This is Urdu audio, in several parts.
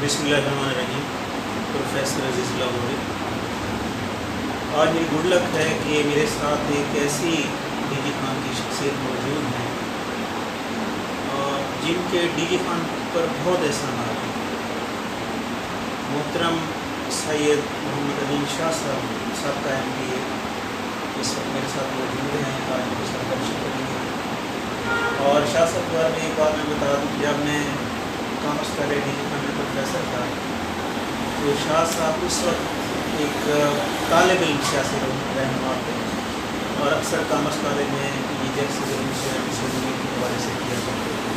بسم اللہ الرحمن الرحیم. پروفیسر عزیز لاہوری. آج میری گڈ لک ہے کہ میرے ساتھ ایک ایسی ڈی جی خان کی شخصیت موجود ہے جن کے ڈی جی خان پر بہت احسانات ہیں. محترم سید محمد علیم شاہ صاحب کا ایم پی اے اس وقت میرے ساتھ موجود ہیں. آج میرے ساتھ گفتگو کریں گے. اور شاہ صاحب کے بارے میں ایک بات میں بتا دوں، جب میں commerce college D G Khan میں پروفیسر تھا تو شاہ صاحب اس وقت ایک طالب علم سیاسی رہنما تھے اور اکثر کامرس کالج میں کے حوالے سے کیا کرتے تھے.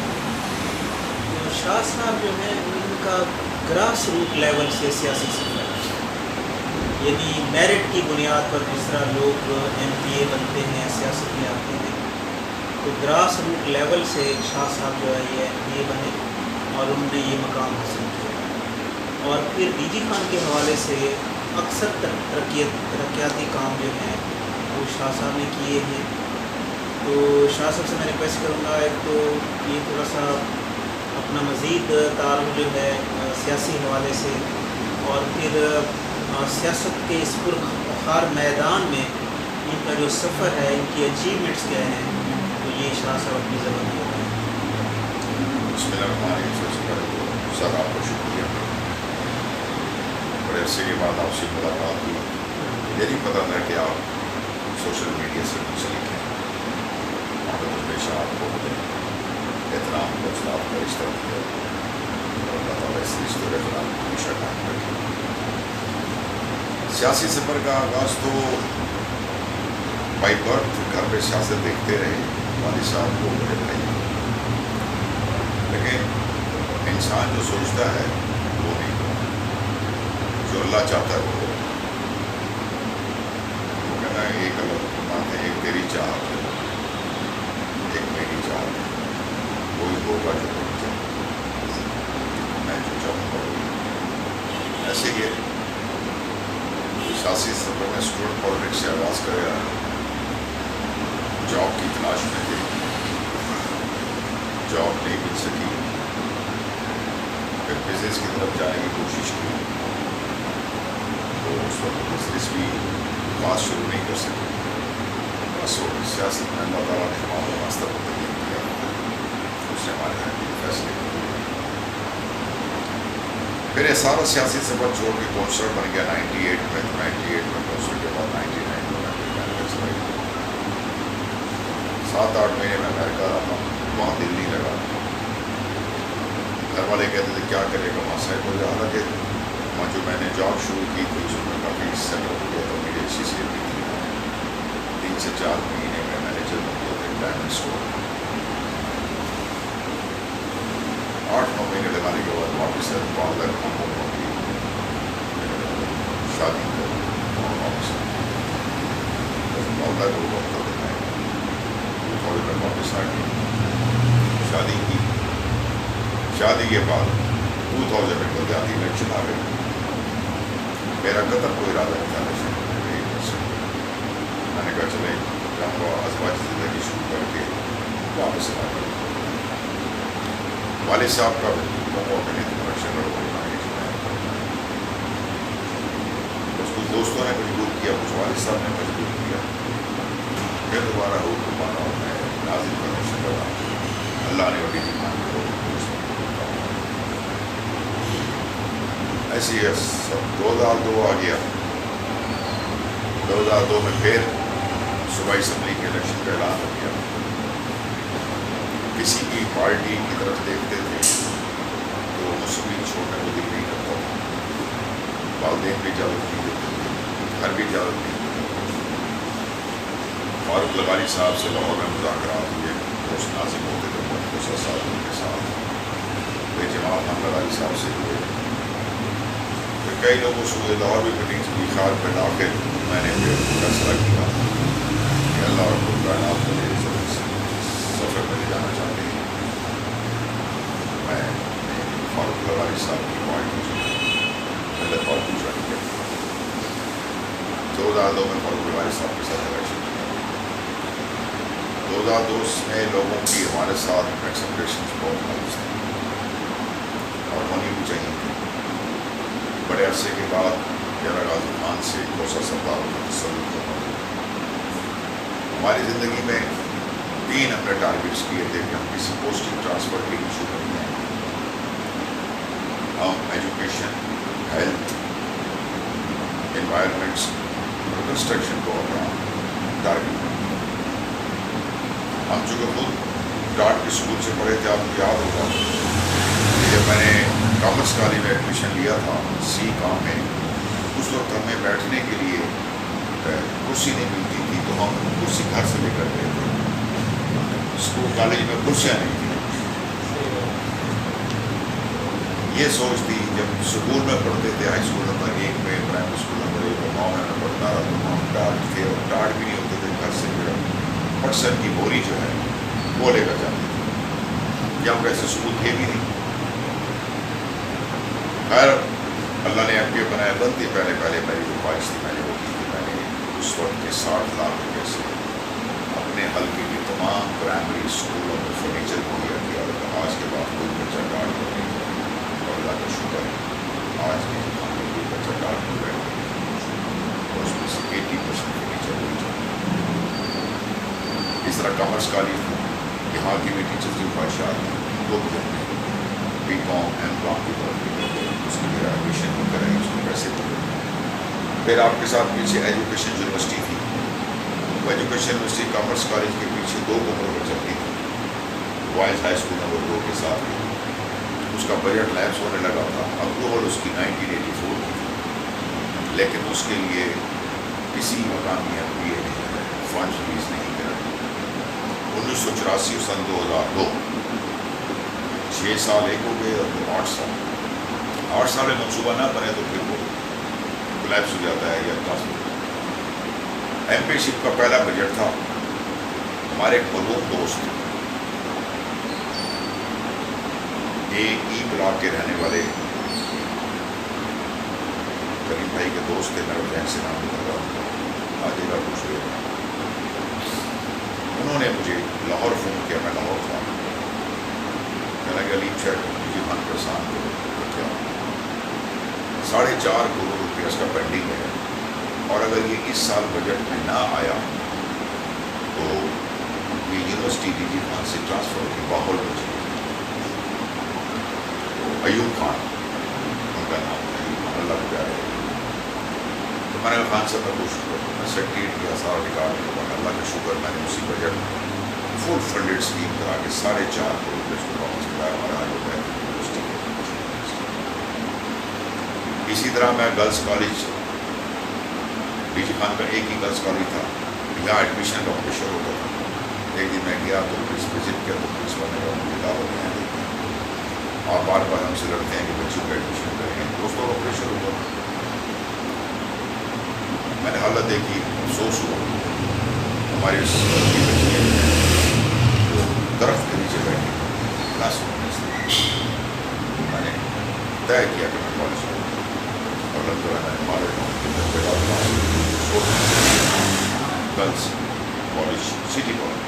تو شاہ صاحب جو ہیں ان کا گراس روٹ لیول سے سیاسی سفر ہے، یعنی میرٹ کی بنیاد پر جس طرح لوگ ایم پی اے بنتے ہیں، سیاست میں آتے ہیں، تو گراس روٹ لیول سے شاہ صاحب جو ہے یہ ایم پی اے بنے اور انہوں نے یہ مقام حاصل کیا. اور پھر ڈی جی خان کے حوالے سے اکثر ترقیاتی کام جو ہیں وہ شاہ صاحب نے کیے ہیں. تو شاہ صاحب سے میں ریکویسٹ کروں گا، ایک تو یہ تھوڑا سا اپنا مزید تعارف جو ہے سیاسی حوالے سے، اور پھر سیاست کے اس پرخار میدان میں ان کا جو سفر ہے، ان کی اچیومنٹس کیا ہیں، تو یہ شاہ صاحب اپنی زبان میں بتائیں. بسم اللہ الرحمن الرحیم. سب سے پہلے تو سر آپ کو شکریہ. بڑے عرصے کے بعد آپ سے ملاقات ہوئی. مجھے نہیں پتا تھا کہ آپ سوشل میڈیا سے منسلک ہیں. محبت ہمیشہ آپ کو احترام کا استاد کا رشتہ دیا اور اللہ تعالیٰ اس رشتے کا احترام ہمیشہ قائم رکھے. سیاسی سفر کا آغاز تو بائی برتھ گھر پہ سیاست دیکھتے رہے. والد صاحب کو بڑے بھائی، لیکن انسان جو سوچتا ہے وہ نہیں ہوتا، جو اللہ چاہتا ہے وہ ہوتا. وہ کہنا ہے ایک الگ بات ہے، ایک تیری چاہت ہے، ایک میری چاہت ہے. کوئی ہوگا جو میری چاہت، میں جو چاہوں گا وہی. ایسے ہی سیاسی سفر میں اسٹوڈنٹ پالیٹکس سے آغاز کرے رہا. جاب کی تلاش میں تھے، جاب نہیں مل سکی، پھر بزنس کی طرف جانے کی کوشش کی تو اس وقت بزنس بھی خاص شروع نہیں کر سکے. بس سیاست میں اللہ تعالیٰ نے ہمارا راستہ تبدیل کیا، اس نے ہمارے یہاں فیصلے کیے. پھر یہ سارا سیاسی سفر چھوڑ کے کونسلر بن گیا 98 میں. 98 میں کونسلر کے بعد 99 میں میں 7-8 مہینے میں امریکہ رہا. وہاں دل نہیں لگا. گھر والے کہتے تھے کیا کرے گا وہاں سے. حالانکہ وہاں جو میں نے جاب شروع کی تھی اس میں کافی سیٹ ہو گیا تھا. میری اچھی سی بھی تھی. 3 سے 4 مہینے میں مینیجر بن گیا تھا ڈائمنڈ اسٹور. 8-9 مہینے لگانے کے بعد واپس والدہ کام ہو گئی، شادی کر واپس والدہ کو وقت دینا ہے. تھوڑے میں واپس آ گئی، شادی کی. شادی کے بعد 2000 میں بلدیاتی الیکشن آ گئی. میرا قطر کوئی ارادہ نہیں تھا الیکشن میں. میں نے کہا چلے جاؤں گا ازواجی زندگی شروع کر کے واپس آ گئی. والد صاحب کا موقع نہیں تھا الیکشن لڑوانے کا. کچھ دوستوں نے مجبور کیا، کچھ والد صاحب نے مجبور کیا. پھر دوبارہ حکم مانا اور میں نازل کرنے سے کرا. اللہ نے بڑی ایمان کو ایسی ہے. 2002 آ گیا. 2002 میں پھر صوبائی اسمبلی کے الیکشن کا اعلان ہو گیا. کسی کی پارٹی کی طرف دیکھتے تھے تو مسلم چھوڑنے کو دل نہیں کرتا تھا. والدین بھی اجازت نہیں دیتے تھے، گھر بھی اجازت نہیں دیتے تھے. فاروق لغاری صاحب سے لاہور میں مذاکرات ہوئے، دوست ناظم ہوتے تھے محمد صاحب کے ساتھ. پھر جمال خان لغاری صاحب سے ہوئے، پھر کئی لوگوں سے ہوئے. لاہور بھی میٹنگس کی خیال پہ لا کے میں نے پھر فیصلہ کیا کہ اللہ رب الکائنات کو میرے سفر میں لے جانا چاہتے ہیں. میں فاروق لغاری صاحب کی پارٹی پہلے پارٹی جوائن کیا. 2002 میں فاروق لغاری صاحب کے ساتھ الیکشن کیا. 2002 میں لوگوں کی ہمارے ساتھ ایکسپیکٹیشنز بہت مضبوط تھیں اور ہونی بھی چاہیے تھی. بڑے عرصے کے بعد جنرل غازی خان سے کوسہ سردار کا تصور کرنا ہوا۔ ہماری زندگی میں 3 ہم نے ٹارگیٹس کیے تھے کہ ہم کسی پوسٹنگ ٹرانسفر کے ایشو نہیں ہیں، ہم ایجوکیشن، ہیلتھ، انوائرمنٹس اور کنسٹرکشن کو اپنا ٹارگیٹ بناتے ہیں۔ ہم چونکہ خود ڈاٹ کے اسکول سے پڑھے تھے، آپ کو یاد ہوگا کہ جب میں نے کامرس کالج میں ایڈمیشن لیا تھا سی کام میں، اس وقت ہمیں بیٹھنے کے لیے کرسی نہیں ملتی تھی، تو ہم کرسی گھر سے لے کر گئے تھے۔ اسکول کالج میں کرسیاں نہیں تھیں۔ یہ سوچ تھی جب اسکول میں پڑھتے تھے، ہائی اسکول نمبر 1 میں، پرائمری اسکول نمبر 1 میں 9 میں پڑھتا رہا، تو ہم ڈاٹ تھے اور ڈاٹ بھی نہیں ہوتے تھے گھر سے، پھر پٹسن کی بوری جو ہے وہ لے کر جاتے تھے، جب ویسے اسکول تھے بھی نہیں۔ خیر اللہ نے ایم پی بنایا، بنتی پہلے میری جو خواہش تھی میں نے وہ کی کہ میں نے اس وقت کے 60 لاکھ روپے سے اپنے حلقے کے تمام پرائمری اسکولوں میں فرنیچر مہیا کیا، اور آج کے بعد کوئی بچہ ڈاٹ کر نہیں گیا، اور اللہ کا شکر ہے آج کے زمانے میں کوئی بچہ ڈاٹ کر بیٹھ گیا، اور اس میں سے 80% فرنیچر ہوئی جاتی ہے۔ اس طرح کامرس کالج یہاں کی بھی ٹیچرز کی خواہشات ہیں، وہ بھی ہم نے بی کام ایم کام کی طرف بھی کرتے ہیں، اس کے لیے ایڈمیشن بھی کریں، اس میں پیسے بھی دیں۔ پھر آپ کے ساتھ پیچھے ایجوکیشن یونیورسٹی تھی، وہ ایجوکیشن یونیورسٹی کامرس کالج کے پیچھے 2 کمروں میں چلتی تھی، وائز ہائی اسکول نمبر 2 کے ساتھ۔ اس کا بجٹ لیپس ہونے لگا تھا، اپروول اس کی 1984 کی تھی، لیکن اس کے لیے کسی مقامی ایم پی اے نے فنڈ ریلیز نہیں کرا۔ 1984 سن 2002 6 سال ایک ہو گئے، اور 8 سال میں منصوبہ نہ بنے تو پھر وہ کولیپس ہو جاتا ہے یا ٹرانسفر۔ ایم پی شپ کا پہلا بجٹ تھا، ہمارے ایک مرحوم دوست ای بلاک کے رہنے والے کریم بھائی کے دوست تھے، میرا بہن سے نام لگا آج کا کچھ ہوئے، انہوں نے مجھے لاہور فون کیا، میں لاہور تھا، کہنا کہ علیم شیخ مجھے خان پرسان کو کیا 4.5 کروڑ روپیہ اس کا پینڈنگ ہے، اور اگر یہ اس سال بجٹ میں نہ آیا تو یہ یونیورسٹی ڈی جی خان سے ٹرانسفر ہوگی باہر میں چلی۔ تو ایوب خان ان کا نام ہے، ایوب خان اللہ کا پیارا ہے۔ تو میں نے کہا خان صاحب میں کوشش کروں، میں سیکریٹ کیا، سارا ریکارڈ کیا، اللہ کا شکر میں نے اسی بجٹ فل فنڈیڈ اسکیم کرا کے 4.5 کروڑ روپئے اس کو واپس کرایا، ہمارا جو ہے یونیورسٹی کے۔ اسی طرح میں girls college, D G Khan کا ایک ہی گرلس کالج تھا، یہاں ایڈمیشن کا پریشر ہوتا تھا۔ ایک دن میں گیا تو وزٹ کیا تو پرنسپل نے کہا مجھے دعوت نہیں دیتے ہیں، آپ بار بار ہم سے لڑتے ہیں کہ بچوں کا ایڈمیشن کریں گے، دوستوں کا پریشر ہوتا تھا۔ میں نے حالت دیکھی، افسوس ہوا، ہماری اس کی بچیاں جو درخت کے نیچے بیٹھی کلاس روم میں، میں نے طے کیا کہ میں کالج کروں، اور الحمد للہ میں نے ہمارے گرلس کالج سٹی کالج۔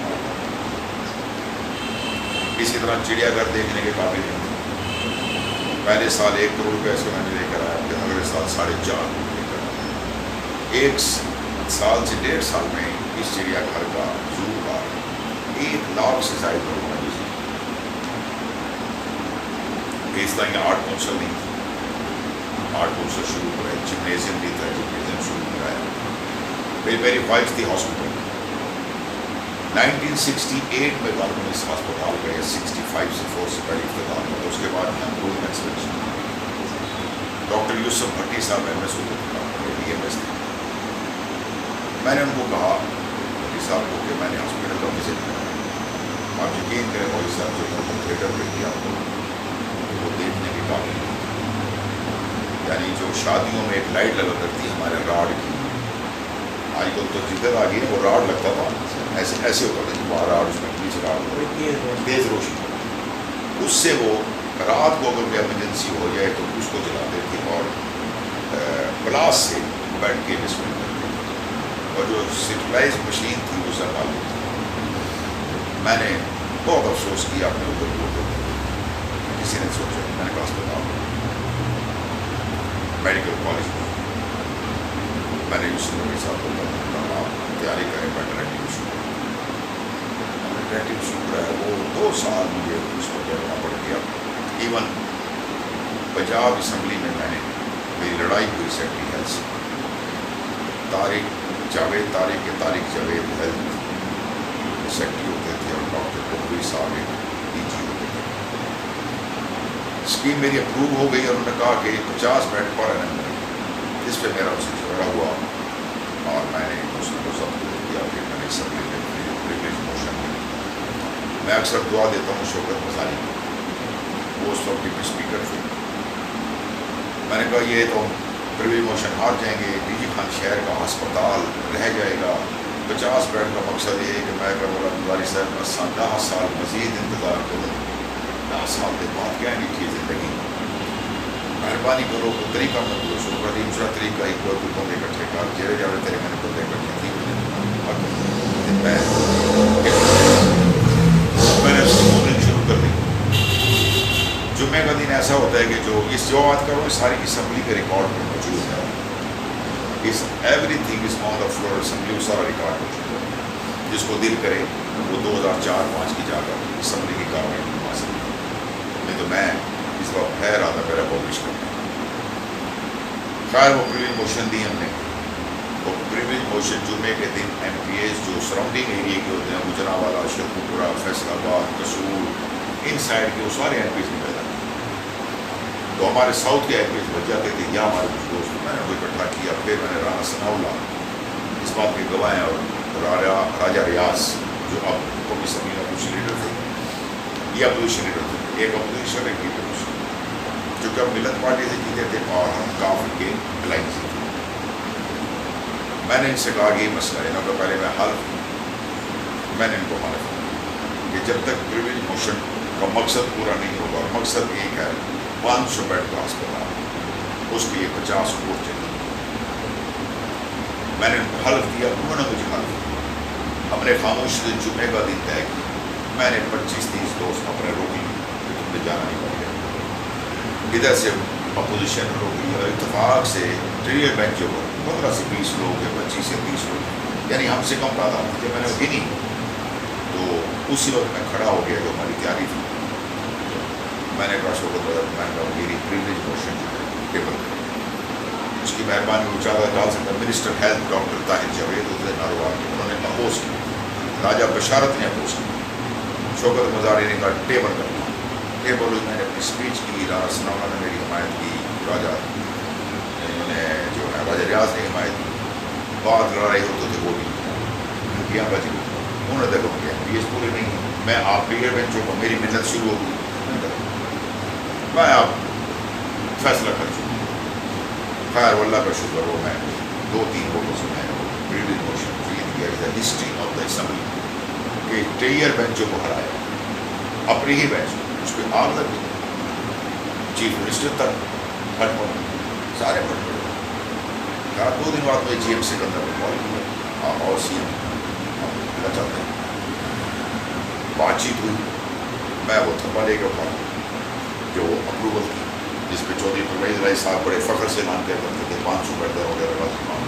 اسی طرح چڑیا گھر دیکھنے کے قابل ہیں، پہلے سال 1 کروڑ روپئے سے میں نے لے کر آیا، پھر اگلے سال 4.5 کروڑ لے کر آیا۔ 1 سال سے 1.5 سال میں اس چڑیا گھر کا زو کا 1 لاکھ سے زائد لوگوں نے وزٹ کیا۔ اس طرح آرٹ کونسل نہیں تھی، آرٹ کونسل شروع کرایا، جمنیزیم بھی تھا، جمنیزیم شروع کرایا۔ پھر میری خواہش تھی ہاسپٹل، 1968 میں بارہویں اس ہسپتال کا، 65 سے 4 سے پہلے افتتاح ہوا، اس کے بعد ہم کوئی ایکسپینشن۔ ڈاکٹر یوسف بھٹی صاحب ایم ایس ہوتے تھے، ڈی ایم ایس تھے۔ میں نے ان کو کہا بھٹی صاحب کو کہ میں نے ہاسپٹل کا وزٹ کیا، آپ یقین کریں بھائی صاحب جو تھیٹر پہ کیا تو وہ دیکھنے کے قابل نہیں، یعنی جو شادیوں میں ایک لائٹ لگا کرتی ہے ہمارے راڈ کی، آج کل تو جدھر آ گئی وہ راڈ لگتا تھا ایسے ہوتا تھا کہ وہاں راڈ اس میں نیچے راڈ تیز روشنی، اس سے وہ رات کو اگر کوئی ایمرجنسی ہو جائے تو اس کو جلاتے تھے اور پلاس سے بیٹھ کے انویسٹمنٹ کرتے تھے، اور جو سٹلائز مشین تھی وہ سرکار تھی۔ میں نے بہت افسوس کیا اپنے اوپر، کسی نے سوچا، میں نے کہا اسپتال میڈیکل کالج میں میں نے یوسف نبی صاحب کو کہا آپ تیاری کریں میٹرنٹی ایشو میٹرنٹی ایشو ہے وہ 2 سال مجھے اس کو کرنا پڑ گیا. ایون پنجاب اسمبلی میں نے میری لڑائی ہوئی سیکٹری ہیلتھ سے. طارق جاوید ہیلتھ سیکٹری ہوتے تھے اور ڈاکٹر کوئی صاحب ڈی جی ہوتے تھے. اسکیم میری اپروو ہو گئی اور انہوں نے کہا کہ 50 بیڈ پر اینم ہے. اس پہ میرا اسے جھگڑا ہوا اور میں نے اس کو ضبط کیا کہ میں نے اسمبلی میں پریویلیج موشن کی. میں اکثر دعا دیتا ہوں شوکت مزاری کو, وہ اس وقت ڈپٹی اسپیکر تھے. میں نے کہا یہ تو پریویلیج موشن ہار جائیں گے, ڈی جی خان شہر کا ہسپتال رہ جائے گا. 50 بیڈ کا مقصد یہ ہے کہ میں بولا مزاری صاحب 10 سال مزید انتظار کروں. 10 سال کے بعد کیا ہے کہ زندگی مہربانی کرو کوئی طریقہ میں بولو شروع کر. دوسرا طریقہ ہی کوئی بندے اکٹھے کر چہرے جانے تیرے میں نے بندے اکٹھے تھی. میں نے اس کو بولنے شروع کر دی. جمعے کا دن ایسا ہوتا ہے کہ جو بات کرو ساری اسمبلی کے ریکارڈ میں موجود ہے. اس everything is on the floor assembly وہ سارا ریکارڈ موجود ہے. جس کو دل کرے وہ 2004-5 کی جا کر اسمبلی کی کاروائی کروا سکتے. نہیں تو میں اس وقت ہے ارادہ میرا پبلش کرنا. خیر وہ پریویلیج موشن دی ہم نے. وہ پریویلیج موشن جمعے کے دن ایم پی ایز جو سراؤنڈنگ ایریا کے ہوتے ہیں گجرانوالہ, شیخوپورہ, فیصل آباد, قصور, ان سائڈ کے وہ سارے ایم پیز نکل جاتے. تو ہمارے ساؤتھ کے ایم پیز بچ جاتے تھے یا ہمارے کچھ دوست میں نے وہ اکٹھا کیا. پھر میں نے رانا ثناء اللہ اس بات کے گواہ ہیں اور راجہ ریاض جو اب قومی اسمبلی میں اپوزیشن لیڈر تھے, یہ اپوزیشن لیڈر تھے, ایک اپوزیشن ایک لیڈر جو کہ اب ملت پارٹی سے جیتے تھے اور ہم کافی کے الائنس تھے. میں نے ان سے کہا کہ یہ مسئلہ ہے نا تو پہلے میں حل میں نے ان کو حل کہ جب تک پریویلیج موشن کا مقصد پورا نہیں ہوگا, اور مقصد ایک ہے 500 بیڈ کا ہسپتال, اس کے لیے 50 کروڑ چاہیے. میں نے ان کو حلف دیا, انہوں نے مجھے حلف دیا. ہم نے خاموش جمعے کا دن طے کیا. میں نے 25-30 دوست اپنے روک لی کہ تم نے جانا نہیں پڑے گا. ادھر سے اپوزیشن روک لی اور اتفاق سے ٹریئر بینچوں پر 15 سے 20 لوگ ہیں, 25 سے 30 لوگ, یعنی ہم سے کم تعداد تھی. جب میں نے گنی تو اسی وقت میں کھڑا ہو گیا جو ہماری تیاری تھی. میں نے کہا شوکت میں نے کہا میری پریویلیج موشن جو ہے ٹیبل کریں. اس کی مہربانی وہ چاہتا ڈال سکتا. Minister health doctor Tahir Javed ہوتے ناروار کے, انہوں نے اپوز کیا. راجہ بشارت نے اپوز کیا. شوکت مزاری نے کہا ٹیبل کرنا. ٹیبل میں نے اپنی اسپیچ کی, رانا ثناء اللہ نے میری حمایت کی, راجہ انہوں نے جو ہے راجہ ریاض نے حمایت کی. بات لڑائی ہوتے تھے وہ بھی کیا بچ گئی. انہوں نے دیکھو کہ پی ایس پورے نہیں ہیں. میں آپ پیریڈ بینچوں کو میری محنت شروع ہو گئی. میں آپ فیصلہ کر چکا. خیر اللہ کا شکر ہو میں 2-3 ووٹوں سے میں نے پریویلیج موشن جیت گیا. از اے ہسٹری آف دا اسمبلی کہ ٹریئر بینچوں کو ہرایا, اپنی ہی بینچ اس پہ آگ لگ گئی. چیف منسٹر تک ہٹ پڑے, سارے ہٹ پڑے. 2 دن بعد میں جی ایم سکندر کو کال کیا, آپ اور سی ایم ملنا چاہتے ہیں. بات چیت ہوئی. میں وہ تھپا لے کے اٹھا جو اپروول کی, جس پہ چودھری پرویز رائی صاحب بڑے فخر سے اعلان کیا کرتے تھے 500 بیڈ وغیرہ کا تمام.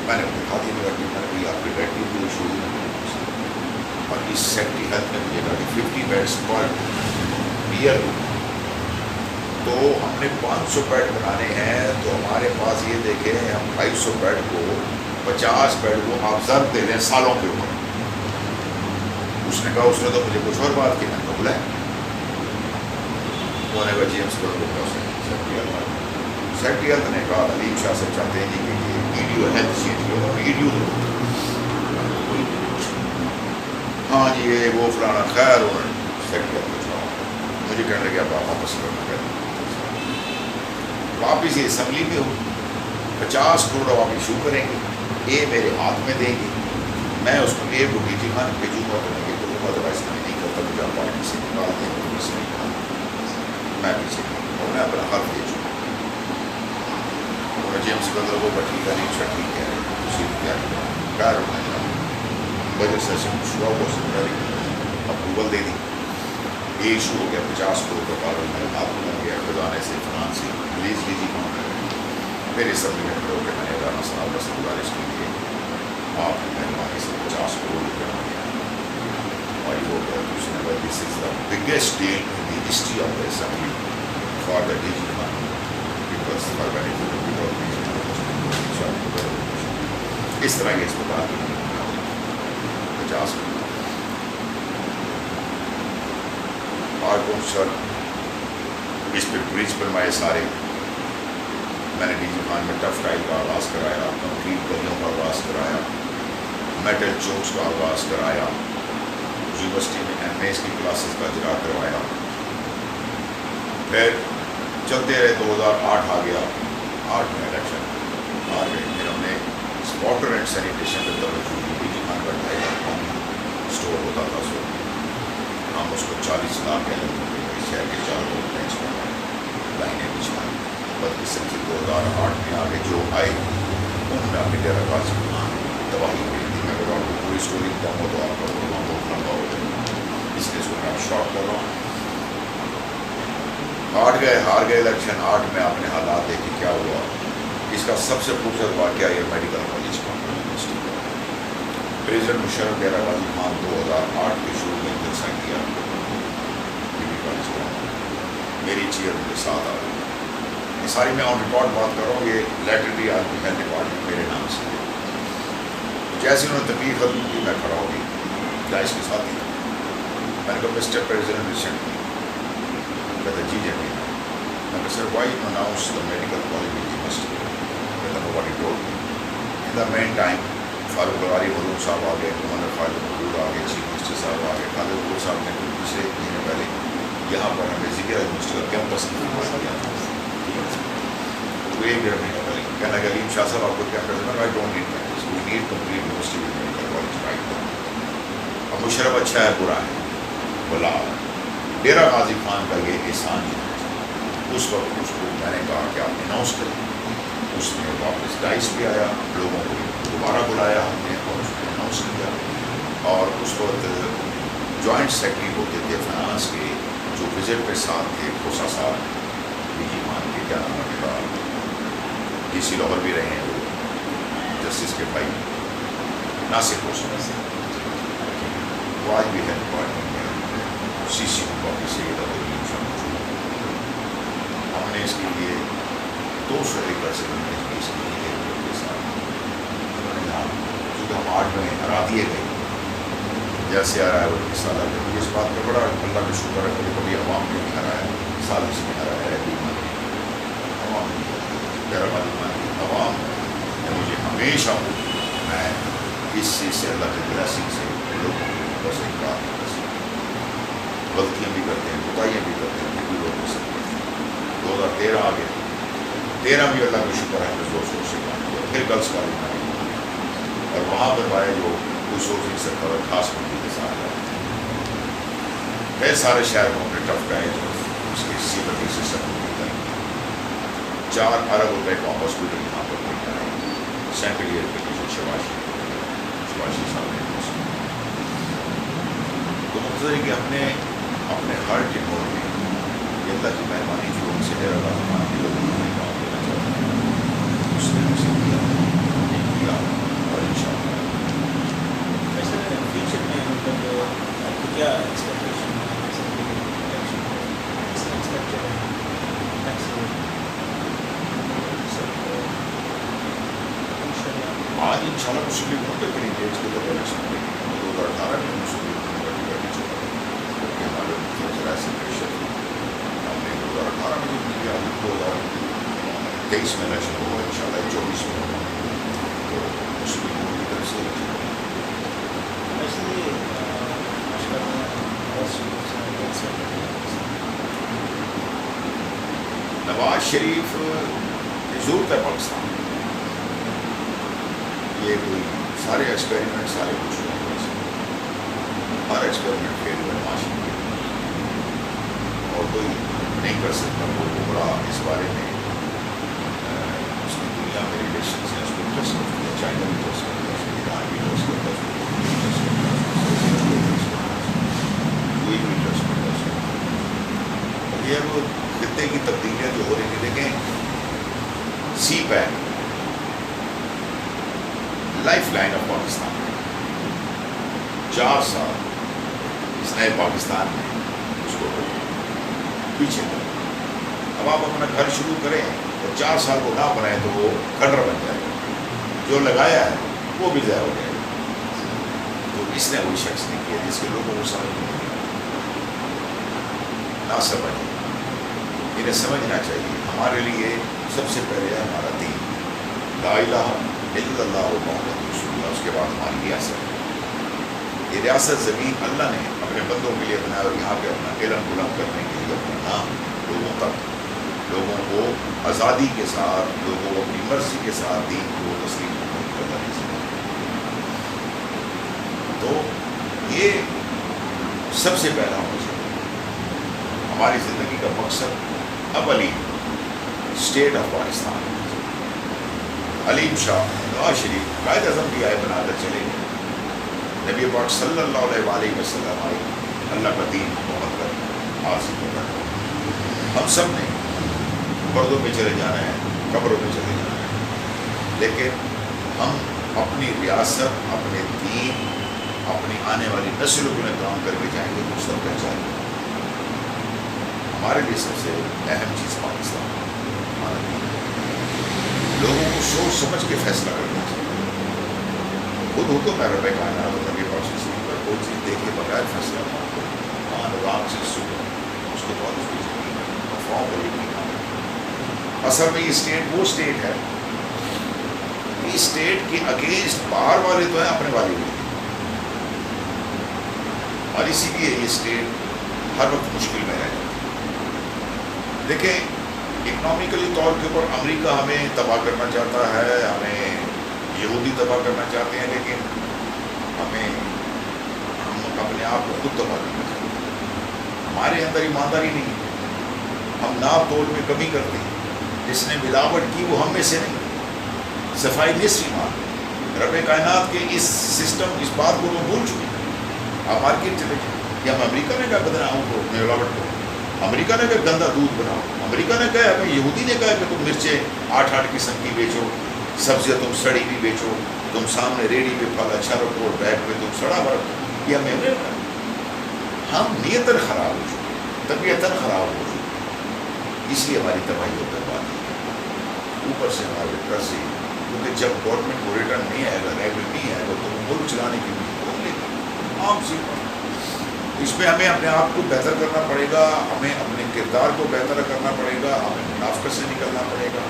میں نے دکھا دیا میرا کہ میں نے آپ کی بیڈ کی پوری شروع اور اس سیکٹری ہیلتھ نے مجھے کہا کہ 50 بیڈس پر ایئر. تو ہم نے 500 بیڈ بنانے ہیں تو ہمارے پاس یہ دیکھیں ہم 250 بیڈ کو 50 بیڈ کو آپ ضرب دے دیں سالوں کے اوپر. اس نے کہا اس نے تو مجھے کچھ اور بات کی. میں نے بولا انہوں نے کہا G M C secretary health نے کہا علیم شاہ صاحب چاہتے ہیں کہ یہ ویڈیو ہیلتھ چینج کیا ویڈیو ہاں جی یہ وہ فلانا. خیر انہوں نے سیکٹری ہیلتھ کو مجھے کہنے لگے آپ واپس کرنا کہتے واپس یہ اسمبلی میں ہو 50 کروڑ آپ ایشو کریں گے, یہ میرے ہاتھ میں دیں گے. میں اس کو ایک ڈی جی خان بھیجوں گا تو میں یہ کروں گا, ادروائز میں نہیں کرتا. مجھے پارٹی سے نکال دیں گے, میں پیچھے اور میں اپنا حق دے چکا. جی ایم سی بدل وہ ٹھیک ہے نہیں ٹھیک ہے خیر بجٹ سیشن شروع ہوا سیکنڈری اپروول دے دی. یہ ایشو ہو گیا 50 کروڑ کا کارڈ میرے ہاتھ میں لگ گیا. خزانے سے فنانس سے ریلیز لی تھی. میرے سمجھ میں کھڑے ہو کے میں نے رانا صاحب سے گزارش کی ہے آپ کی مہربانی سے 50 کروڑ روپئے مانگے اور وہ اس نے بھائی this is the biggest deal in the history of the assembly for the D G fund peoples for benefit of people اس طرح کے اسپتال کی 50 کروڑ اور وہ سر اس پہ برج بنوائے سارے میں نے ڈی جی خان میں ٹف ٹائل کا آغاز کرایا کنکریٹ گلیوں کا آغاز کرایا میٹل چوکس کا آغاز کرایا یونیورسٹی میں ایم ایس کی کلاسز کا اجرا کروایا پھر چلتے رہے 2008 آ گیا 8 میں الیکشن آ گئے پھر ہم نے واٹر اینڈ سینیٹیشن پہ توجہ دی ڈی جی خان کا 2.5 لاکھ پانی اسٹور ہوتا تھا سو ہم اس کو 40 لاکھ شہر کے چاروں بینچ میں لائنیں بچھائیں بلکہ سب سے 2008 میں آگے جو آئے انہوں نے اپنی ڈیرا غازی تباہی کی تھی میں بتا رہا پوری اسٹوری کم ہو تو آپ کا پروگرام بہت لمبا ہو جائے اس لیے اس کو میں شارٹ کر رہا ہوں ہار گئے الیکشن 8 میں آپ نے حالات دیکھے کیا ہوا اس کا سب سے خوبصورت واقعہ یہ میڈیکل کالج کا یونیورسٹی کا پریزیڈنٹ مشرف ڈیرا غازی خان 2008 کے شروع میں جلسہ کیا ڈگری کالج کا میری چیئر ان کے ساتھ آ گئی یہ ساری میں آن ریکارڈ بات کر رہا ہوں یہ لیٹر بھی آج ہیلتھ ڈپارٹمنٹ میرے نام سے ہے جیسے انہوں نے تقریر ختم کی میں کھڑا ہو گئی داعش کے ساتھ ہی میں نے کہا مسٹر پریزیڈنٹ ریسنٹلی کہتے جی جی میں نے کہا sir why announce the medical college university nobody told me. In the meantime, Farooq غاری ملوم صاحب آ گئے محمد خالد مقبول آ گئے چیف منسٹر صاحب آ گئے خالد مقبول صاحب نے کچھ پچھلے مہینے پہلے یہاں پر ہمیں ذکر یونیورسٹی کا کیمپس کی فرمایا کیا وہ ایک ڈیڑھ مہینہ پہلے کہنا کہ علیم شاہ صاحب آپ کو کیمپس میں I don't need campus we need complete university with medical college right اب مشرف اچھا ہے برا ہے بلا ڈیرا غازی خان کا یہ احسان ہے اس وقت اس کو میں نے کہا کہ آپ اناؤنس کریں اس نے واپس ڈائس بھی آیا لوگوں کو دوبارہ بلایا ہم نے اور اس کو اناؤنس کیا اور اس وقت جوائنٹ سیکرٹری ہوتے تھے فائنانس کے جو وزٹ پہ ساتھ تھے کھوسا صاحب ڈی جی مان کے کیا نام ہے کا ڈی سی لاہور بھی رہے ہیں وہ جسٹس کے بھائی ناصر کھوسا وہ آج بھی ہے ڈپارٹمنٹ میں سی سی کافی سے ہم نے اس کے لیے 200 ایکڑ سے اس کے لیے کے ساتھ انہوں نے یہاں چونکہ ہم 8 میں ہرا دیے گئے جیسے آ رہا ہے وہ حصہ لگ گیا اس بات پہ بڑا اللہ کا شکر ہے کبھی کبھی عوام نے نہیں ہرایا سال اس نے ہرایا ہے عوام ڈیرا غازی خان کی عوام نے مجھے ہمیشہ میں اس چیز سے اللہ کے بلیسنگ سے لوگوں کو بس ایک کار غلطیاں بھی کرتے ہیں کوتاہیاں بھی کرتے ہیں پھر بھی لوگ ہو سکتے ہیں 2013 آ گئے 13 بھی اللہ کا شکر ہے کہ 200 سے کام ہوا پھر گرلس کالج میں اور وہاں بنوایا جو کوئی 100 سے خبر خاص بندی کے ساتھ ہے سارے شہر کو اپنے ٹف گائے جو اس کے سیورٹی سسٹم کو کریں 4 ارب روپے کا ہاسپٹل یہاں پر بن رہا ہے سینٹریئر کے جو شواشی صاحب نے تو مقصد ہے کہ ہم نے اپنے ہر ٹیموں میں یہ اللہ کی مہربانی جو ان سے ڈیرا غازی خان کے لوگوں نے کام دینا چاہتے ہیں اس نے ہم سے کیا اور ان شاء اللہ ویسے فیوچر میں مطلب آپ کو کیا ایکسپیکٹیشن آج ان شاء اللہ مسلم ہوتے کہیں ڈیٹ کے طور پر الیکشن ہوئی 2018 میں مسلم کیونکہ ہمارے ذرا سے پریشر ہم نے 2018 میں جو کیا 2023 میں الیکشن ہوا ان شاء اللہ 24 میں ہوگا تو مسلم لوگوں کی طرف سے نواز شریف ضرورت ہے پاکستان یہ کوئی سارے ایکسپیریمنٹ سارے کچھ ہر ایکسپیریمنٹ فیل ہوئے معاشرے اور کوئی نہیں کر سکتا وہ بڑا اس بارے میں اس کی دنیا میں ریلیشنس ہیں اس کو ٹرسٹ کرتا ہے چائنا بھی ٹرسٹ کرتا ہے اس کو ایران بھی ٹرسٹ کرتا ہے کوئی بھی ٹرسٹ کرتا ہے یہ وہ خطے کی تبدیلیاں جو ہو رہی ہیں دیکھیں CPEC life line of Pakistan 4 سال اس نئے پاکستان میں اس کو پیچھے کریں. اب آپ اپنا گھر شروع کریں اور 4 سال کو نہ بنائیں تو وہ کھنڈر بن جائے گا. جو لگایا ہے وہ بھی ضائع ہو جائے گا. تو اس نے وہی شخص نہیں کیا جس کے لوگوں کو سمجھ نہیں نہ سمجھ. انہیں سمجھنا چاہیے ہمارے لیے سب سے پہلے ہے ہمارا دین, لا الہ الا اللہ محمد رسول اللہ. اس کے بعد ہماری ریاست. یہ ریاست زمین اللہ نے اپنے بندوں کے لیے بنایا اور یہاں پہ اپنا علم بلند کرنے کے لیے اپنا نام لوگوں تک, لوگوں کو آزادی کے ساتھ, لوگوں کو اپنی مرضی کے ساتھ دین کو تسلیم کرنا نہیں سکتے. تو یہ سب سے پہلا ہونا چاہیے. ہماری زندگی کا مقصد اب علیم اسٹیٹ آف پاکستان, علیم شاہ نواز شریف قائد اعظم کی آئے بنا کر چلے گئے. نبی پاک صلی اللہ علیہ وسلم آئے, اللہ کا دین محمد کر حاصل ہونا. ہم سب نے پردوں پہ چلے جانا ہے, قبروں پہ چلے جانا ہے, لیکن ہم اپنی ریاست, اپنے دین, اپنی آنے والی نسلوں کے لیے کام کر کے جائیں گے تو سب پہچان گے. ہمارے لیے سب سے اہم چیز پاکستان ہمارا دین ہے. لوگوں کو سوچ سمجھ کے فیصلہ کرنا چاہیے. خود حکم ہے رب کائنات اور نبی پاک صلی اللہ علیہ وسلم پر کوئی چیز دیکھے بغیر فیصلہ نہ کرو. ہاں رام سے سنو, اس کے بعد اس کی زندگی افواہوں پر یقین نہ کرو. اصل میں یہ اسٹیٹ وہ اسٹیٹ ہے, یہ اسٹیٹ کے اگینسٹ باہر والے تو ہیں, اپنے والے بھی, اور اسی لیے یہ اسٹیٹ ہر وقت مشکل میں رہے. دیکھیں اکنامیکلی طور کے اوپر امریکہ ہمیں تباہ کرنا چاہتا ہے, ہمیں یہودی تباہ کرنا چاہتے ہیں, لیکن ہم اپنے آپ کو خود تباہ کرنا چاہتے ہیں. ہمارے اندر ایمانداری نہیں ہے, ہم ناپ تول میں کمی کرتے ہیں. جس نے ملاوٹ کی وہ ہم میں سے نہیں, صفائی نصف ایمان. رب کائنات کے اس سسٹم, اس بات کو وہ بھول چکے ہیں. آپ مارکیٹ چلے جائیں, یا ہم امریکہ نے کہا بدنام کو, ملاوٹ کو, امریکہ نے کہا گندا دودھ بناؤ, امریکہ نے کہا ہمیں, یہودی نے کہا کہ تم مرچیں 8 قسم کی بیچو, سبزیاں تم سڑی بھی بیچو, تم سامنے ریڑھی پہ پھل اچھا رکھو اور بیگ پہ تم سڑا ہوا رکھو. یہ ہمیں نے کہا. ہم نیتاً خراب ہو چکے, طبیعتاً خراب ہو چکے, اس لیے ہماری تباہی اور بربادی ہے. اوپر سے ہمارے قرضے, کیونکہ جب گورنمنٹ کو ریٹرن نہیں آئے گا, ریونیو نہیں آئے گا, تو ملک چلانے کی بھی کون لے گا؟ عام سی بات. اس میں ہمیں اپنے آپ کو بہتر کرنا پڑے گا, ہمیں اپنے کردار کو بہتر کرنا پڑے گا, ہمیں منافقت سے نکلنا پڑے گا.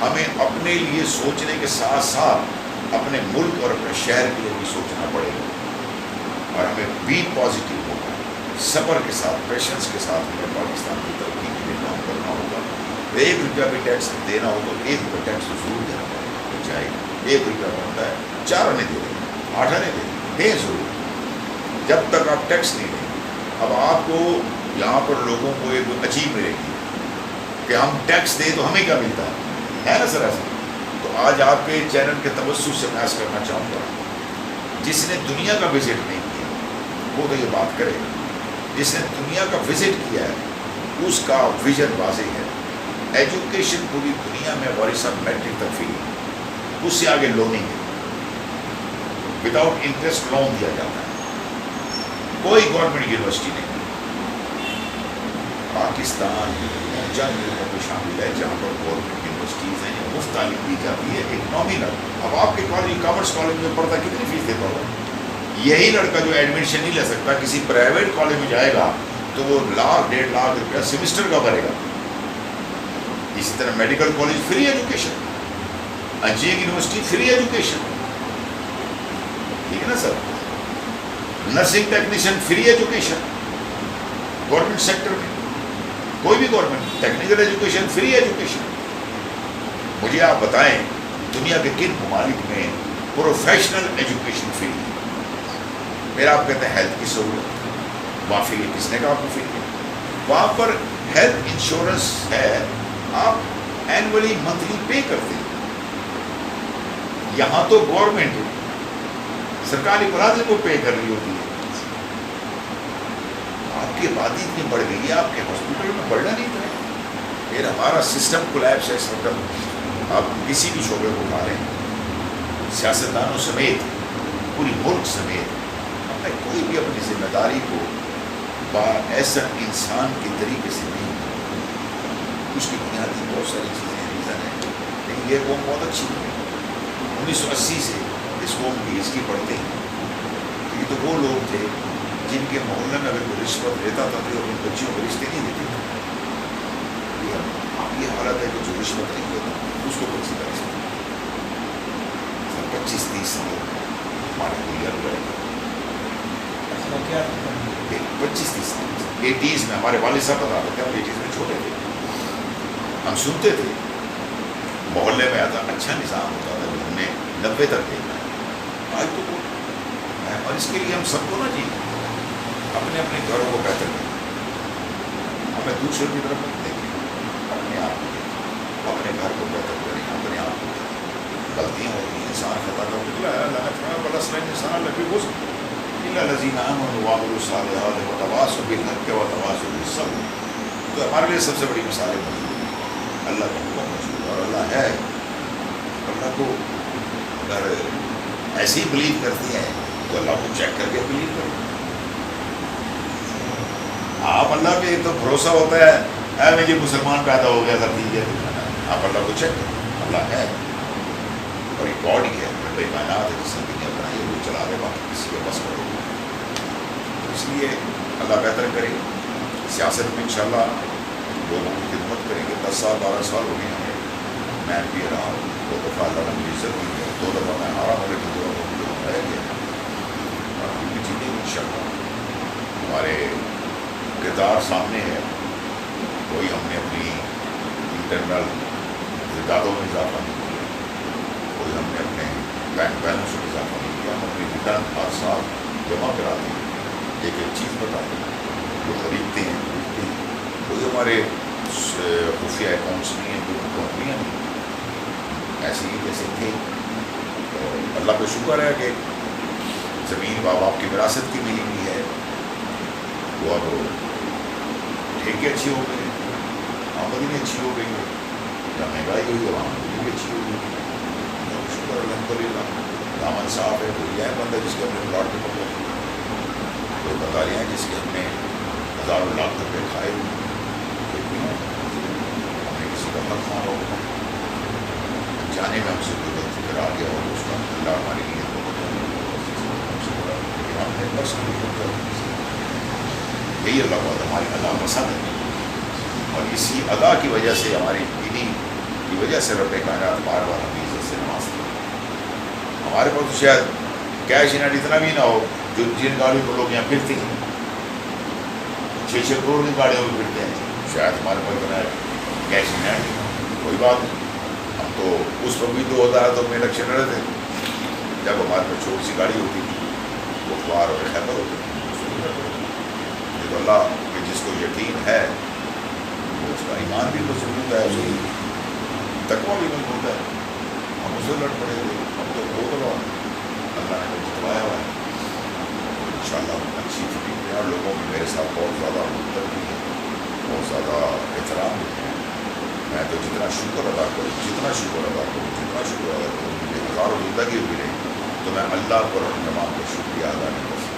ہمیں اپنے لیے سوچنے کے ساتھ ساتھ اپنے ملک اور اپنے شہر کے لیے بھی سوچنا پڑے گا, اور ہمیں بی پازیٹیو ہوگا, صبر کے ساتھ, پیشنس کے ساتھ ہمیں پاکستان کی ترقی کے لیے کام کرنا ہوگا. 1 روپیہ بھی ٹیکس دینا ہو تو 1 روپیہ ٹیکس ضرور دینا چاہیے. 1 روپیہ بنتا ہے, 4 آنے دے دیں, 8 آنے دیں ضرور. جب تک آپ ٹیکس نہیں دیں, اب آپ کو یہاں پر لوگوں کو ایک عجیب ملے گی کہ ہم ٹیکس دیں تو ہمیں کیا ملتا ہے نا سر ایسا. تو آج آپ کے چینل کے توسط سے میں کرنا چاہوں گا, جس نے دنیا کا وزٹ نہیں کیا وہ تو یہ بات کرے, جس نے دنیا کا وزٹ کیا ہے اس کا ویژن واضح ہے. ایجوکیشن پوری دنیا میں وارثہ میٹرک تک فری ہے, اس سے آگے لوننگ ہے, وداؤٹ انٹرسٹ لون دیا جاتا ہے. کوئی گورنمنٹ یونیورسٹی نہیں. پاکستان ان چند ملکوں میں شامل ہے جہاں پر گورنمنٹ یونیورسٹیز ہیں, مفت تعلیم دی جاتی ہے, ایک نامینل. اب آپ کے کالج, کامرس کالج میں پڑھتا کتنی فیس دیتا ہوگا؟ یہی لڑکا جو ایڈمیشن نہیں لے سکتا کسی پرائیویٹ کالج میں جائے گا تو وہ 1,00,000 1.5 لاکھ روپیہ سیمسٹر کا بھرے گا. اسی طرح medical college free education, engineering university free education, ٹھیک ہے نا sir. Nursing technician free education government sector میں, کوئی بھی government. Technical education free education. مجھے آپ بتائیں دنیا کے کن ممالک میں پروفیشنل ایجوکیشن فری ہے؟ پھر آپ کہتے ہیں ہیلتھ کی سہولت, وہاں فری ہے. کس نے کہا آپ کو فری ہے؟ وہاں پر ہیلتھ انشورنس ہے, آپ اینولی منتھلی پے کرتے ہیں. یہاں تو گورنمنٹ سرکاری ملازم کو پے کر رہی ہوتی ہے. آپ کی آبادی اتنی بڑھ گئی ہے, آپ کے ہاسپٹل میں بڑھنا نہیں تھا. پھر ہمارا سسٹم کولیپس ہے, اس وقت آپ کسی بھی شعبے کو اٹھا لیں، سیاستدانوں سمیت، پوری ملک سمیت، ہم نے کوئی بھی اپنی ذمہ داری کو ایسا انسان کے طریقے سے نہیں، اس کی بنیادی بہت ساری چیزیں ریزن ہیں، لیکن یہ قوم بہت اچھی ہے، 1980 سے اس قوم کی ہسٹری پڑھتے ہیں، یہ تو وہ لوگ تھے جن کے محلے میں اگر کوئی رشوت لیتا تھا تو اپنی بچیوں کو رشتے نہیں دیتے تھے۔ یہ حالت ہے کہ جو رشوت نہیں لیتا اس کو بچی کا رشتہ 25-30 سال ہمارے کو یہ لڑے گا، 25-30 سال 80s میں ہمارے والد صاحب بتا رہے تھے، ہم 80s میں چھوٹے تھے، ہم سنتے تھے محلے میں آتا اچھا نظام ہوتا تھا جو ہم نے 90 تک دیکھا ہے، آج تو اور اس کے لیے ہم سب کو نا جی اپنے اپنے گھروں کو بہتر کریں، ہمیں دوسروں کی طرف مت دیکھیں، اپنے آپ کو دیکھیں، اپنے گھر کو بہتر کریں، اپنے آپ کو دیکھیں، غلطیاں ہوتی ہیں، انسان خطا کر نکلا ہے، اللہ نے فرمایا بلا سلام انسان لگی ہو سکتا الا الذین آمنوا وعملوا الصالحات وتواصوا بالحق وتواصوا بالصبر، تو ہمارے لیے سب سے بڑی مثالیں موجود ہیں، اللہ کا حکم موجود ہے، اور اللہ ہے، اللہ کو اگر ایسی بلیو کرتی ہیں تو اللہ کو چیک کر کے بلیو کریں، آپ اللہ پہ تو بھروسہ ہوتا ہے، اے مجھے مسلمان پیدا ہو گیا تھا ٹھیک ہے، آپ اللہ کو چیک کریں، اللہ ہے، اور ایک باڈی ہے، بڑی کائنات ہے جس نے دنیا بنائی ہے، وہ چلا رہے، باقی کسی کے بس کرو، اس لیے اللہ بہتر کرے، سیاست میں انشاءاللہ لوگوں کی خدمت کریں گے، 10 سال 12 سال ہو گئے ہمیں، میں بھی رہا ہوں، 2 دفعہ اللہ نے مجھے عزت دی ہے، 2 دفعہ میں ہارا ہوں، لیکن 2 دفعہ مجھے ہرایا گیا، اور ہم بھی جیتیں گے انشاءاللہ، ہمارے کردار سامنے ہے، کوئی ہم نے اپنی انٹرنل زکاتوں میں اضافہ نہیں کیا، کوئی ہم نے اپنے بینک بیلنس میں اضافہ نہیں کیا، ہم اپنی ریٹرن ہر سال جمع کراتے ہیں، ایک چیز بتاتے ہیں، جو خریدتے ہیں بیچتے ہیں، کوئی ہمارے خفیہ اکاؤنٹس نہیں ہیں، کوئی کمپنیاں نہیں، ایسے ہی جیسے تھے، تو اللہ کا شکر ہے کہ زمین ماں باپ کی وراثت کی ملی ہوئی ہے، وہ اب ٹھیکے اچھی ہو گئے، آمدنی اچھی ہو گئی ہے، جہاں مہنگائی ہوئی ہے وہاں آمدنی بھی اچھی ہو گئی ہے، شکر الحمدللہ، دامن صاحب ہے، کوئی ہے بندہ جس کے ہم نے پلاٹ پہ پکڑے، کوئی بتالیاں جس کے ہم نے ہزاروں لاکھ روپے کھائے ہوئے، کوئی بھی ہے، ہم نے کسی کا حق مارا ہوگا، جانے میں ہم سے کوئی غلطی کرا گیا اور اس کا اللہ ہماری نیت کو بدل دیا، لیکن ہم نے بس یہی اللہ کو ہماری ادا پسند ہے، اور اسی ادا کی وجہ سے ہماری دینی کی وجہ سے رب کائنات بار بار ہمیں عزت سے نوازتے ہیں، ہمارے پاس تو شاید کیش انٹ اتنا بھی نہ ہو، جو جن گاڑیوں پر لوگ یہاں پھرتے ہیں 6-6 کروڑ کی گاڑیوں میں پھرتے ہیں، شاید ہمارے پاس اتنا کیش انٹ، کوئی بات نہیں، ہم تو اس وقت بھی 2000 میں الیکشن لڑے تھے، جب ہمارے پاس چھوٹی سی گاڑی ہوتی تھی، وہ اخبار اور خیبر ہوتی تھی، تو اللہ کہ جس کو یقین ہے اس کا ایمان بھی مضبوط ہے، اس کی تقویٰ بھی مضبوط ہے، ہم اسے لڑ پڑے گے، ہم تو بہت اللہ نے جتوایا ہوا ہے، انشاءاللہ اچھی فکر ہے، اور لوگوں کی میرے ساتھ بہت زیادہ محبت بھی ہے، بہت زیادہ احترام بھی ہے، میں تو جتنا شکر ادا کروں، جتنا شکر ادا کروں، مجھے ہزاروں زندگی بھی رہی تو میں اللہ پر اور تمام کا شکریہ ادا نہیں کر سکتا،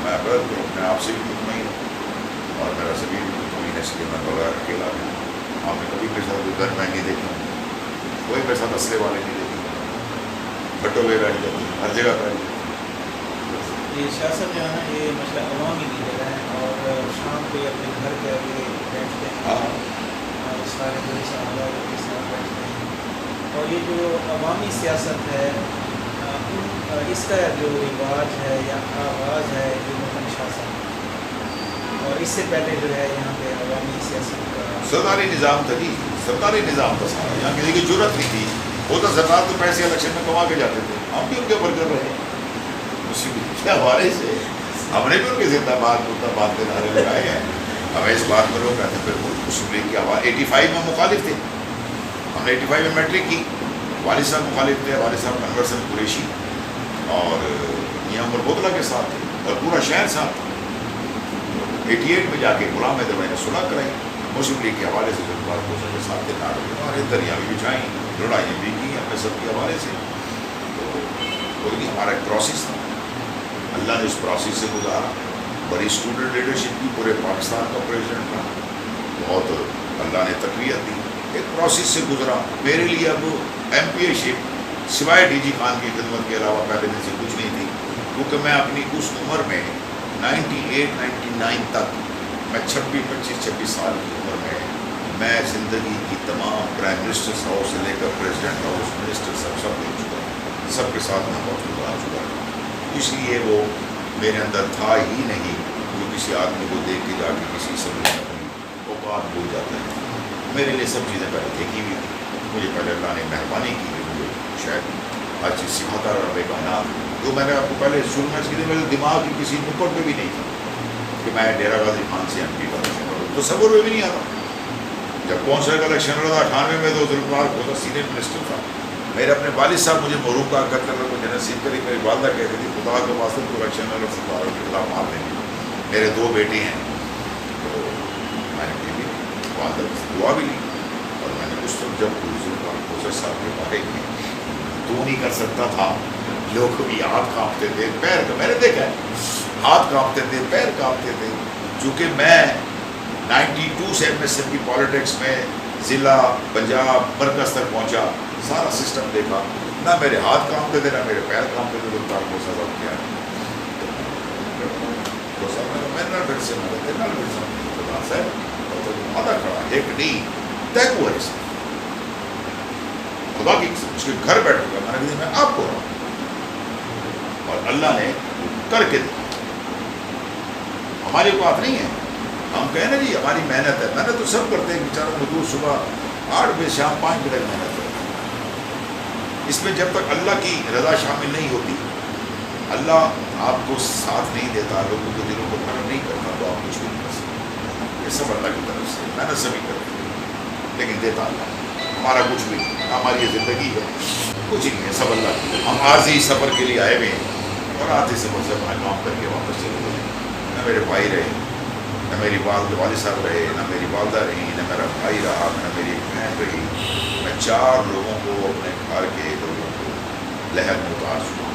میں اگر اپنے آپ سے بھی مطمئن ہوں اور میرا زمین بھی مطمئن ہے، اس لیے میں بغیر اکیلا بھی ہوں، آپ نے کبھی میرے ساتھ کوئی گن میں نہیں دیکھا، کوئی میرے ساتھ اسلحے والے نہیں دیکھے، پھٹو ہوئے بیٹھ جاتے ہیں ہر جگہ بیٹھ جاتے ہیں۔ یہ سیاست جو ہے نا یہ مسئلہ عوامی لیڈر ہے، اور شام پہ اپنے گھر کے آگے بیٹھتے ہیں، اور سارے بڑے صحابہ کے ساتھ بیٹھتے ہیں، اور یہ جو عوامی سیاست ہے اس کا جو رواج ہے یا آغاز ہے جو مغل شاست، اور اس سے پہلے جو ہے یہاں پہ عوامی سیاست کا سرداری نظام تھا جی، سرداری نظام تھا سارا، یہاں کسی کی ضرورت نہیں تھی، وہ تو سرکار تو پیسے الیکشن میں کما کے جاتے تھے، ہم بھی ان کے اوپر کر رہے ہیں، اسی کے حوالے سے ہم نے بھی ان کے زندہ باد کے نعرے لگائے ہیں، ہمیں اس بات پر لوگ کہتے پھر مسلم لیگ کی آواز 85 میں مخالف تھے، ہم نے 85 میں میٹرک کی، والد صاحب مخالف تھے، والد صاحب انور حسن قریشی اور یہ عمر بودلہ کے ساتھ تھے، اور پورا شہر ساتھ تھا، 88 میں جا کے غلام حیدر بھائی نے صلح کرائی، مسلم لیگ کے حوالے سے جو بات دوسروں کے ساتھ دینا ہمارے دریا بھی بچھائیں لڑائیاں بھی کی ہمیں سب کے حوالے سے. تو لیکن ہمارا ایک پروسیس تھا, اللہ نے اس پروسیس سے گزارا. بڑی اسٹوڈنٹ لیڈرشپ کی, پورے پاکستان کا پریزیڈنٹ تھا, بہت اللہ نے تقویت دی, ایک پروسیس سے گزرا. میرے لیے اب ایم پی اے شپ سوائے ڈی جی خان کی خدمت کے علاوہ پہلے دن سے کچھ نہیں تھی, کیونکہ میں اپنی اس عمر میں 98-99 تک میں 25-26 سال کی عمر میں زندگی کی تمام پرائم منسٹر ہاؤس سے لے کر پریزیڈنٹ ہاؤس, منسٹر سب دیکھ چکا ہوں, سب کے ساتھ میں بہت گزار چکا ہوں. اس لیے وہ میرے اندر تھا ہی نہیں جو کسی آدمی کو دیکھ کے جا کے کسی سے اوقات بھول جاتا ہے. میرے لیے سب چیزیں پہلے دیکھی ہوئی تھی. مجھے پہلے اللہ نے مہربانی کی کہ مجھے شاید ہر چیز سکھاتا رہا رب کائنات. جو میں نے آپ کو پہلے شروع میں کی میرے دماغ کی کسی نکڑ پہ بھی نہیں تھا کہ میں ڈیرا غازی خان سے ایم پی کا الیکشن کروں, تصور میں بھی نہیں آتا. جب کونسلر کا الیکشن ہو رہا تھا 98 میں, تو ذوالفقار بہت سینئر منسٹر تھا. میرے اپنے والد صاحب مجھے محروم کا کر کر مجھے نصیب کری. میری والدہ کہتی تھی خدا کے واسطے تو الیکشن میں ذوالفقار کے خلاف مار دیں گے. میرے 2 بیٹے ہیں, تو میں نے بھی والدہ سے دعا بھی لی. اور میں نے اس وقت جب ذوالفقار صاحب کے بارے میں تو نہیں کر سکتا تھا, لوگ بھی ہاتھ کانپتے تھے, پیر کا میں نے دیکھا ہے, ہاتھ کانپتے تھے, پیر کانپتے تھے. چونکہ میں 92 سے ایم ایس ایم کی پالیٹکس میں ضلع پنجاب مرکز تک پہنچا, سارا سسٹم دیکھا. نہ میرے ہاتھ کانپتے تھے, نہ میرے پیر کانپتے تھے. ذوالفقار کو سزا کیا آدھا کھڑا ایک نہیں طے ہوا ہے خدا کی اس کے گھر بیٹھ گیا. میں نے کہا میں آپ کو رہا ہوں, اور اللہ نے کر کے دیا. ہماری بات نہیں ہے, ہم کہیں نا جی ہماری محنت ہے. محنت تو سب کرتے ہیں, بیچارہ مزدور صبح 8 بجے شام 5 بجے محنت کرتے ہیں. اس میں جب تک اللہ کی رضا شامل نہیں ہوتی, اللہ آپ کو ساتھ نہیں دیتا, لوگوں کے دلوں کو نرم نہیں کرتا, تو آپ کچھ بھی نہیں کر سکتے. یہ سب اللہ کی طرف سے محنت سبھی کرتے ہیں, لیکن دیتا اللہ. ہمارا کچھ بھی نہیں, ہماری یہ زندگی ہے کچھ نہیں ہے, سب اللہ کی. ہم عارضی سفر کے لیے آئے ہوئے ہیں, اور عارضی سفر سے اپنا کام کر کے واپس چلے گئے. نہ میرے بھائی رہے, نہ میری والد صاحب رہے, نہ میری والدہ رہی, نہ میرا بھائی رہا, نہ میری بہن رہی. میں 4 لوگوں کو اپنے گھر کے لوگوں کو لہر میں اتار چکا ہوں.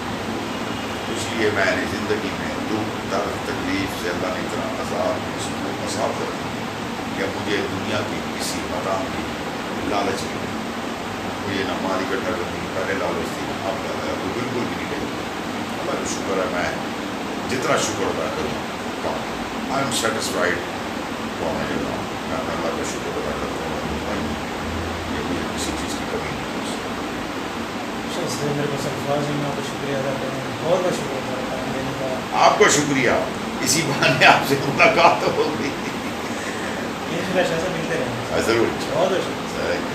اس لیے میں نے زندگی میں دکھ درد تکلیف سے اللہ نے اتنا عذاب مساف کر دیا کہ مجھے دنیا کی کسی مقام کی لالچ نہیں. مجھے نہ مال اکٹھا کرنی پہلے لالچ تھی, اب تو بالکل بھی نہیں رہی. اللہ کا شکر ہے, میں جتنا شکر ادا کروں کم. I am satisfied. میں اللہ کا شکر ادا کرتا ہوں, یہ مجھے کسی چیز کی کمی نہیں ہو سکتی. میرے پاس الفاظ ہی, میں آپ کو شکریہ ادا کروں, بہت بہت شکریہ ادا کرتا ہوں دینے کا. آپ کو شکریہ, اسی بہانے آپ سے ملاقات ہو گئی. شاہ سے ملتے رہیں. ضرور. بہت بہت شکریہ.